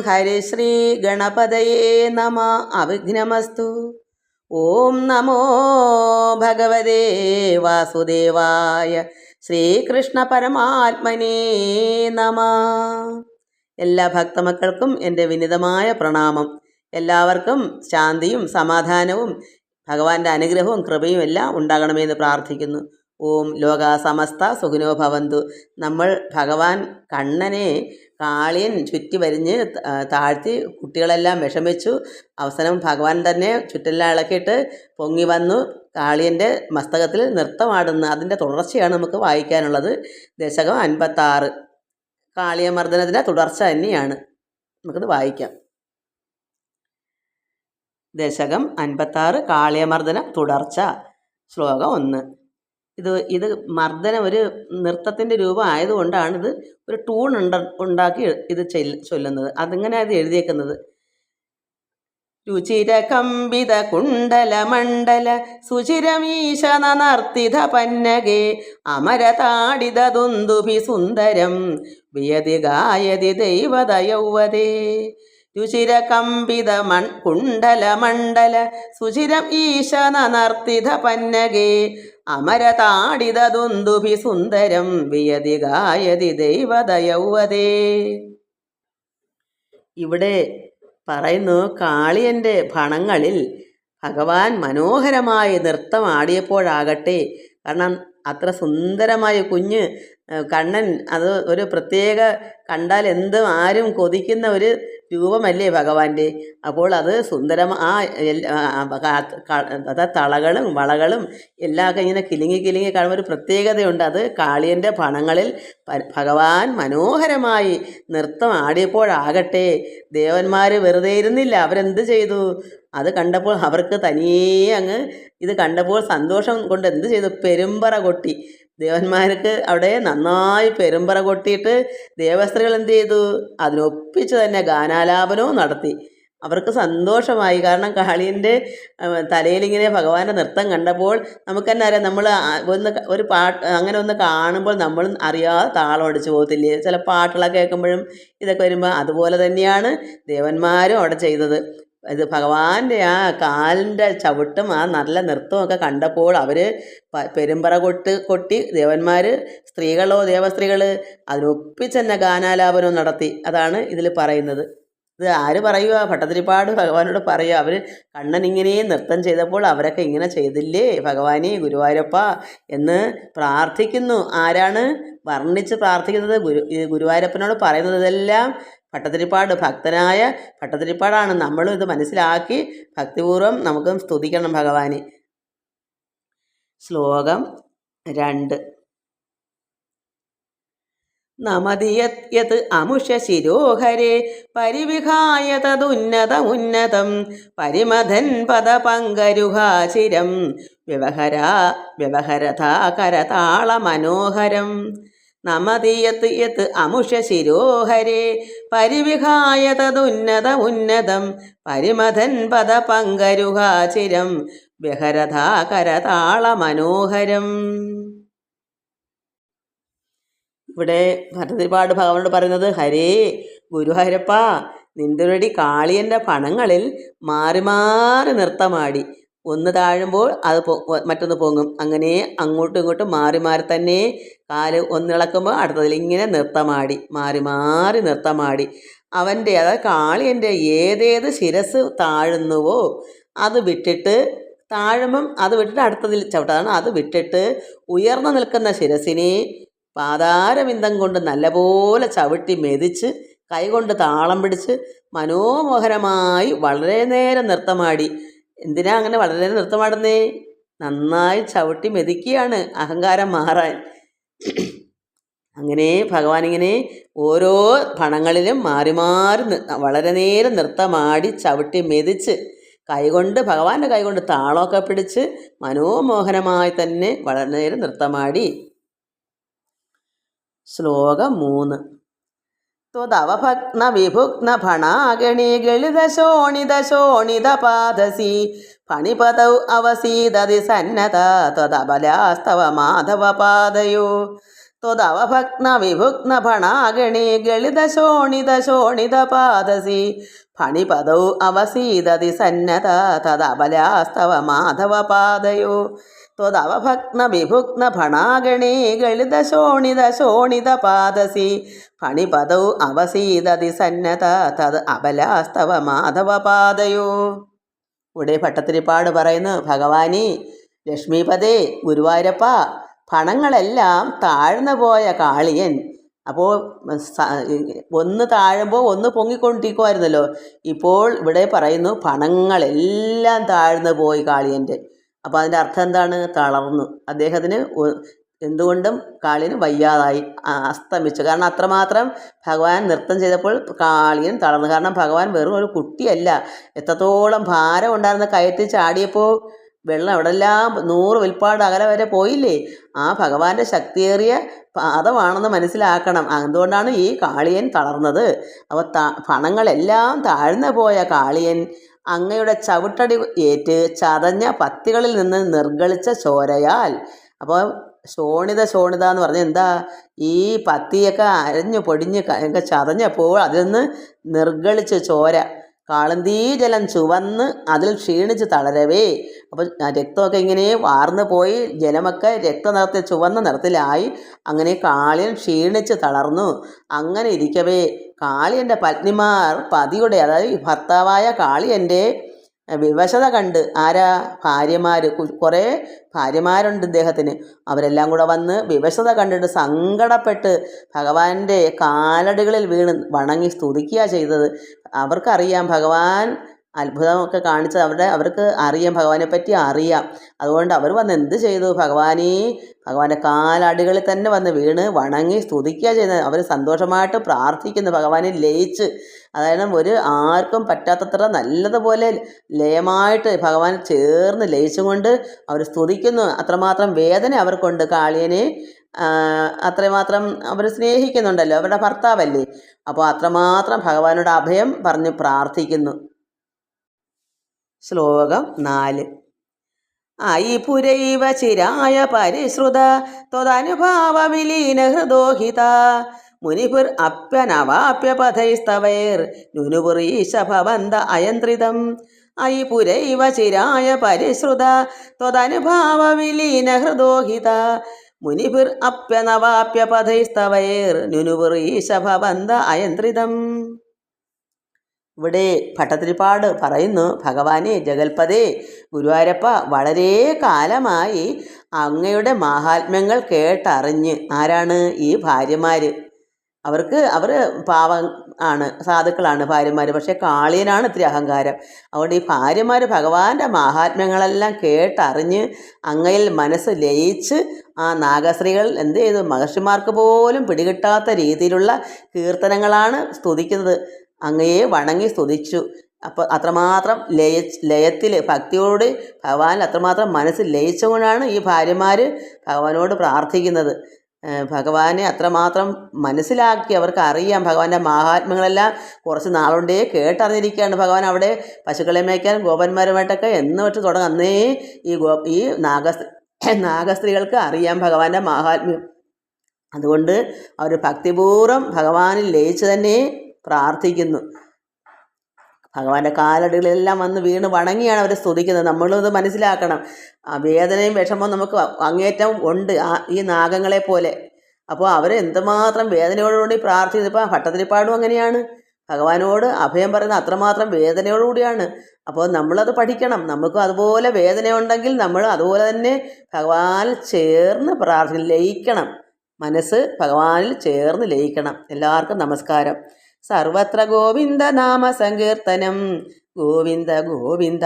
ഹരിശ്രീ ഗണപതയേ നമ. അവിഘ്നമസ്തു. ഓം നമോ ഭഗവതേ വാസുദേവായ. ശ്രീകൃഷ്ണ പരമാത്മനേ നമ. എല്ലാ ഭക്തമക്കൾക്കും എൻ്റെ വിനിതമായ പ്രണാമം. എല്ലാവർക്കും ശാന്തിയും സമാധാനവും ഭഗവാന്റെ അനുഗ്രഹവും കൃപയും എല്ലാം ഉണ്ടാകണമെന്ന് പ്രാർത്ഥിക്കുന്നു. ഓം ലോകാ സമസ്ത സുഖിനോ ഭവന്തു. നമ്മൾ ഭഗവാൻ കണ്ണനെ കാളിയൻ ചുറ്റി വരിഞ്ഞ് താഴ്ത്തി കുട്ടികളെല്ലാം വിഷമിച്ചു. അവസാനം ഭഗവാൻ തന്നെ ചുറ്റെല്ലാം ഇളക്കിയിട്ട് പൊങ്ങി വന്നു കാളിയൻ്റെ മസ്തകത്തിൽ നൃത്തമാടുന്നു. അതിൻ്റെ തുടർച്ചയാണ് നമുക്ക് വായിക്കാനുള്ളത്. ദശകം 56 കാളിയമർദ്ദനത്തിൻ്റെ തുടർച്ച തന്നെയാണ്. നമുക്കത് വായിക്കാം. ദശകം 56 കാളിയമർദ്ദന തുടർച്ച. ശ്ലോകം 1. ഇത് മർദ്ദനം ഒരു നൃത്തത്തിൻ്റെ രൂപം ആയതുകൊണ്ടാണ് ഇത് ഒരു ടൂൺ ഉണ്ടാക്കി ഇത് ചൊല്ലുന്നത്. അതിങ്ങനെ അത് എഴുതിയേക്കുന്നത്. രുചിരകമ്പിത കുണ്ടല മണ്ഡല സുചിരമീശന നർത്തിത പന്നകേ അമരതാടിത ദുന്ദുഭി സുന്ദരം വിയതി ഗായതി ദൈവതയൗവതേ. രുചിരകമ്പിത കുണ്ടല മണ്ഡല സുചിരം ഈശന നർത്തിത പന്നകേ അമരതാടിത ദുന്ദുഭി സുന്ദരം വിയതി ഗായതി ദൈവതയൗവതേ. ഇവിടെ പറയുന്നു, കാളിയൻ്റെ ഭണങ്ങളിൽ ഭഗവാൻ മനോഹരമായി നൃത്തം ആടിയപ്പോഴാകട്ടെ, കാരണം അത്ര സുന്ദരമായ കുഞ്ഞ് കണ്ണൻ, അത് ഒരു പ്രത്യേക കണ്ടാൽ എന്തും ആരും കൊതിക്കുന്ന ഒരു രൂപമല്ലേ ഭഗവാന്റെ. അപ്പോൾ അത് തളകളും വളകളും എല്ലാം ഇങ്ങനെ കിലുങ്ങി കാണുമ്പോൾ ഒരു പ്രത്യേകതയുണ്ട്. അത് കാളിയൻ്റെ ഭണങ്ങളിൽ ഭഗവാൻ മനോഹരമായി നൃത്തം ആടിയപ്പോഴാകട്ടെ ദേവന്മാർ വെറുതെ ഇരുന്നില്ല. അവരെന്ത് ചെയ്തു? അത് കണ്ടപ്പോൾ അവർക്ക് തനിയേ അങ്ങ് ഇത് കണ്ടപ്പോൾ സന്തോഷം കൊണ്ട് എന്ത് ചെയ്തു? പെരുമ്പറ കൊട്ടി. ദേവന്മാർക്ക് അവിടെ നന്നായി പെരുമ്പറ കൊട്ടിയിട്ട് ദേവസ്ത്രീകൾ എന്ത് ചെയ്തു? അതിനൊപ്പിച്ച് തന്നെ ഗാനാലാപനവും നടത്തി. അവർക്ക് സന്തോഷമായി. കാരണം കാളിയൻ്റെ തലയിലിങ്ങനെ ഭഗവാന്റെ നൃത്തം കണ്ടപ്പോൾ നമുക്ക് തന്നെ അറിയാം, നമ്മൾ ഒരു പാട്ട് അങ്ങനെ ഒന്ന് കാണുമ്പോൾ നമ്മൾ അറിയാതെ താളം അടിച്ചു പോകത്തില്ലേ? ചില പാട്ടുകളൊക്കെ കേൾക്കുമ്പോഴും ഇതൊക്കെ വരുമ്പോൾ അതുപോലെ തന്നെയാണ് ദേവന്മാരും അവിടെ ചെയ്തത്. ഇത് ഭഗവാന്റെ ആ കാലിൻ്റെ ചവിട്ടും ആ നല്ല നൃത്തമൊക്കെ കണ്ടപ്പോൾ അവർ പെരുമ്പറ കൊട്ടി ദേവന്മാർ, ദേവസ്ത്രീകൾ അതിനൊപ്പിച്ച് തന്നെ ഗാനാലാപനവും നടത്തി. അതാണ് ഇതിൽ പറയുന്നത്. ഇത് ആര് പറയുക? ഭട്ടതിരിപ്പാട് ഭഗവാനോട് പറയുക. അവർ കണ്ണൻ ഇങ്ങനെ നൃത്തം ചെയ്തപ്പോൾ അവരൊക്കെ ഇങ്ങനെ ചെയ്തില്ലേ ഭഗവാനെ ഗുരുവായൂരപ്പ എന്ന് പ്രാർത്ഥിക്കുന്നു. ആരാണ് വർണ്ണിച്ച് പ്രാർത്ഥിക്കുന്നത്? ഗുരുവായൂരപ്പനോട് പറയുന്നത്. ഇതെല്ലാം ഭട്ടതിരിപ്പാട്, ഭക്തനായ ഭട്ടതിരിപ്പാടാണ്. നമ്മളും ഇത് മനസ്സിലാക്കി ഭക്തിപൂർവ്വം നമുക്കും സ്തുതിക്കണം ഭഗവാനെ. ശ്ലോകം 2. നമതിയത് അമുഷ ശിരോഹരേ പരിവിഹായ തദുന്നതമുന്നതം പരിമഥൻ പദപങ്കരുഹാചിരം വ്യവഹരഥാ മനോഹരം. നമതിയത് അമുഷ ശിരോഹരേ പരിവിഹായ തദുന്നതമുന്നതം പരിമഥൻ പദപങ്കരുഹാചിരം വ്യഹരഥാ മനോഹരം. ഇവിടെ ഭട്ടതിരിപ്പാട് ഭഗവാനോട് പറയുന്നത്, ഹരേ ഗുരുഹരപ്പ, നിന്റെ ഒരു കാളിയൻ്റെ പണങ്ങളിൽ മാറി മാറി നൃത്തമാടി. ഒന്ന് താഴുമ്പോൾ അത് മറ്റൊന്ന് പൊങ്ങും. അങ്ങനെ അങ്ങോട്ടും ഇങ്ങോട്ടും മാറി മാറി തന്നെ കാല് ഒന്നിളക്കുമ്പോൾ അടുത്തതിൽ ഇങ്ങനെ നൃത്തമാടി, മാറി മാറി നൃത്തമാടി. അവൻ്റെ, അതായത് കാളിയൻ്റെ ഏതേത് ശിരസ് താഴുന്നുവോ അത് വിട്ടിട്ട്, താഴുമ്പം അത് വിട്ടിട്ട് അടുത്തതിൽ ചവിട്ടാണ്. അത് വിട്ടിട്ട് ഉയർന്നു നിൽക്കുന്ന ശിരസിനെ പാതാരവിന്ദം കൊണ്ട് നല്ലപോലെ ചവിട്ടി മെതിച്ച് കൈകൊണ്ട് താളം പിടിച്ച് മനോമോഹരമായി വളരെ നേരം നൃത്തമാടി. എന്തിനാ അങ്ങനെ വളരെ നേരം നൃത്തമാടുന്നേ? നന്നായി ചവിട്ടി മെതിക്കുകയാണ് അഹങ്കാരം മാറാൻ. അങ്ങനെ ഭഗവാനിങ്ങനെ ഓരോ ഭണങ്ങളിലും മാറി മാറി വളരെ നേരം നൃത്തമാടി ചവിട്ടി മെതിച്ച് ഭഗവാന്റെ കൈകൊണ്ട് താളമൊക്കെ പിടിച്ച് മനോമോഹനമായി തന്നെ വളരെ നേരം നൃത്തമാടി. ശ്ലോകം 3. ത്വദവഭഗ്ന വിഭുഗ്ന ഭണാഗണി ഗളിത ശോണിത പാദസി ഫണിപതൗ അവസീദതി സന്നത ത്വദബലാസ്തവ മാധവ പാദയോ ത്വദവഭഗ്ന വിഭുഗ്ന ഫണാഗണേ ഗളിത ശോണിത ശോണിത പാദസി ഫണിപദൗ അവസീദതി സന്നത തദബലാസ്തവ മാധവ പാദയോ ത്വദവഭഗ്ന വിഭുഗ്ന ഫണാഗണേ ഗളിത ശോണിത ശോണിത പാദസി ഫണിപദൗ അവസീദതി സന്നത തദ് അബലാസ്തവ മാധവ പാദയോ. ഇവിടെ ഭട്ടത്തിരിപ്പാട് പറയുന്നു, ഭഗവാനി ലക്ഷ്മീപദേ ഗുരുവായൂരപ്പ, ഫണങ്ങളെല്ലാം താഴ്ന്നു പോയ കാളിയൻ. അപ്പോൾ ഒന്ന് താഴുമ്പോൾ ഒന്ന് പൊങ്ങിക്കൊണ്ടിരിക്കുമായിരുന്നല്ലോ. ഇപ്പോൾ ഇവിടെ പറയുന്നു ഫണങ്ങളെല്ലാം താഴ്ന്നു പോയി കാളിയൻ്റെ. അപ്പോൾ അതിൻ്റെ അർത്ഥം എന്താണ്? തളർന്നു. അദ്ദേഹത്തിന് എന്തുകൊണ്ടും കാളിയന് വയ്യാതായി, അസ്തമിച്ചു. കാരണം അത്രമാത്രം ഭഗവാൻ നൃത്തം ചെയ്തപ്പോൾ കാളിയൻ തളർന്നു. കാരണം ഭഗവാൻ വെറും ഒരു കുട്ടിയല്ല, എത്രത്തോളം ഭാരം ഉണ്ടായിരുന്ന കയറ്റി ചാടിയപ്പോൾ വെള്ളം എവിടെല്ലാം 100 വിൽപ്പാട് അകലെ വരെ പോയില്ലേ. ആ ഭഗവാന്റെ ശക്തിയേറിയ പാദമാണെന്ന് മനസ്സിലാക്കണം. അതുകൊണ്ടാണ് ഈ കാളിയൻ തളർന്നത്. അപ്പോൾ ഫണങ്ങളെല്ലാം താഴ്ന്നു പോയ കാളിയൻ അങ്ങയുടെ ചവിട്ടടി ഏറ്റ് ചതഞ്ഞ പത്തികളിൽ നിന്ന് നിർഗളിച്ച ചോരയാൽ. അപ്പോൾ ശോണിത ശോണിത എന്ന് പറഞ്ഞാൽ എന്താ? ഈ പത്തിയൊക്കെ അരഞ്ഞു പൊടിഞ്ഞ് ചതഞ്ഞപ്പോൾ അതിൽ നിന്ന് നിർഗളിച്ച് ചോര, കാളന്തീ ജലം ചുവന്ന് അതിൽ ക്ഷീണിച്ച് തളരവേ. അപ്പോൾ രക്തമൊക്കെ ഇങ്ങനെ വാർന്നു പോയി, ജലമൊക്കെ രക്തനിറത്തിൽ ചുവന്ന നിറത്തിലായി. അങ്ങനെ കാളിയൻ ക്ഷീണിച്ച് തളർന്നു. അങ്ങനെ ഇരിക്കവേ കാളിയൻ്റെ പത്നിമാർ പതിയുടെ, അതായത് ഭർത്താവായ കാളിയൻ്റെ വിവശത കണ്ട്, ആരാ? ഭാര്യമാർ, കുറേ ഭാര്യമാരുണ്ട് ഇദ്ദേഹത്തിന്. അവരെല്ലാം കൂടെ വന്ന് വിവശത കണ്ടിട്ട് സങ്കടപ്പെട്ട് ഭഗവാന്റെ കാലടികളിൽ വീണ് വണങ്ങി സ്തുതിക്കുക ചെയ്തത്. അവർക്കറിയാം ഭഗവാൻ അത്ഭുതമൊക്കെ കാണിച്ചത്, അവർക്ക് അറിയാം, ഭഗവാനെ പറ്റി അറിയാം. അതുകൊണ്ട് അവർ വന്ന് എന്ത് ചെയ്തു? ഭഗവാന്റെ കാലടികളിൽ തന്നെ വന്ന് വീണ് വണങ്ങി സ്തുതിക്കുക ചെയ്യുന്നത്. അവർ സന്തോഷമായിട്ട് പ്രാർത്ഥിക്കുന്നു, ഭഗവാനെ ലയിച്ച്. അതായത് ആർക്കും പറ്റാത്തത്ര നല്ലതുപോലെ ലയമായിട്ട് ഭഗവാൻ ചേർന്ന് ലയിച്ചുകൊണ്ട് അവർ സ്തുതിക്കുന്നു. അത്രമാത്രം വേദന അവർക്കുണ്ട്. കാളിയനെ അത്രമാത്രം അവർ സ്നേഹിക്കുന്നുണ്ടല്ലോ, അവരുടെ ഭർത്താവല്ലേ. അപ്പോൾ അത്രമാത്രം ഭഗവാനോട് അഭയം പറഞ്ഞ് പ്രാർത്ഥിക്കുന്നു. ശ്ലോകം 4. അയി പുരൈവ ചിരായ പരിശ്രുത ത്വദനുഭാവ വിലീന ഹൃദോഹിത മുനിപുർ അപ്യനവാപ്യ പഥൈസ്തവൈർ നുനുപുരീശ ഭവന്ത അയന്ത്രിതം. അയി പുരൈവ ചിരായ പരിശ്രുത ത്വദനുഭാവ വിലീന ഹൃദോഹിത മുനിപുർ അപ്യനവാപ്യ പഥൈസ്തവൈർ നുനുപുരീശ ഭവന്ത അയന്ത്രിതം. ഇവിടെ ഭട്ടതിരിപ്പാട് പറയുന്നു, ഭഗവാനെ ജഗൽപദേ ഗുരുവായൂരപ്പ, വളരെ കാലമായി അങ്ങയുടെ മാഹാത്മ്യങ്ങൾ കേട്ടറിഞ്ഞ്. ആരാണ്? ഈ ഭാര്യമാർ. അവർ പാവം ആണ്, സാധുക്കളാണ് ഭാര്യമാർ. പക്ഷേ കാളിയനാണ് ഇത്തിരി അഹങ്കാരം. അതുകൊണ്ട് ഈ ഭാര്യമാർ ഭഗവാന്റെ മാഹാത്മ്യങ്ങളെല്ലാം കേട്ടറിഞ്ഞ് അങ്ങയിൽ മനസ്സ് ലയിച്ച് ആ നാഗശ്രീകൾ എന്ത് ചെയ്തു? മഹർഷിമാർക്ക് പോലും പിടികിട്ടാത്ത രീതിയിലുള്ള കീർത്തനങ്ങളാണ് സ്തുതിക്കുന്നത്. അങ്ങയെ വണങ്ങി സ്തുതിച്ചു. അപ്പോൾ അത്രമാത്രം ലയത്തിൽ ഭക്തിയോട് ഭഗവാൻ അത്രമാത്രം മനസ്സിൽ ലയിച്ചുകൊണ്ടാണ് ഈ ഭാര്യമാർ ഭഗവാനോട് പ്രാർത്ഥിക്കുന്നത്. ഭഗവാനെ അത്രമാത്രം മനസ്സിലാക്കി അവർക്ക് അറിയാം. ഭഗവാന്റെ മാഹാത്മ്യങ്ങളെല്ലാം കുറച്ച് നാളുകൊണ്ടേ കേട്ടറിഞ്ഞിരിക്കുകയാണ്. ഭഗവാൻ അവിടെ പശുക്കളെ മേയ്ക്കാൻ ഗോപന്മാരുമായിട്ടൊക്കെ എന്ന് വെച്ച് തുടങ്ങും. അന്നേ ഈ നാഗസ്ത്രീകൾക്ക് അറിയാം ഭഗവാന്റെ മാഹാത്മ്യം. അതുകൊണ്ട് അവർ ഭക്തിപൂർവ്വം ഭഗവാനിൽ ലയിച്ച് തന്നെ പ്രാർത്ഥിക്കുന്നു. ഭഗവാന്റെ കാലടികളെല്ലാം വന്ന് വീണ് വണങ്ങിയാണ് അവർ സ്തുതിക്കുന്നത്. നമ്മളിത് മനസ്സിലാക്കണം. വേദനയും വിഷമവും നമുക്ക് അങ്ങേറ്റം ഉണ്ട് ഈ നാഗങ്ങളെ പോലെ. അപ്പോൾ അവർ എന്തുമാത്രം വേദനയോടുകൂടി പ്രാർത്ഥിച്ചപ്പോൾ ഭട്ടതിരിപ്പാടും അങ്ങനെയാണ്. ഭഗവാനോട് അഭയം പറയുന്ന അത്രമാത്രം വേദനയോടുകൂടിയാണ്. അപ്പോൾ നമ്മളത് പഠിക്കണം. നമുക്കും അതുപോലെ വേദനയുണ്ടെങ്കിൽ നമ്മൾ അതുപോലെ തന്നെ ഭഗവാനിൽ ചേർന്ന് ലയിക്കണം. മനസ്സ് ഭഗവാനിൽ ചേർന്ന് ലയിക്കണം. എല്ലാവർക്കും നമസ്കാരം. സർവത്ര ഗോവിന്ദ നാമ സങ്കീർത്തനം. ഗോവിന്ദ ഗോവിന്ദ.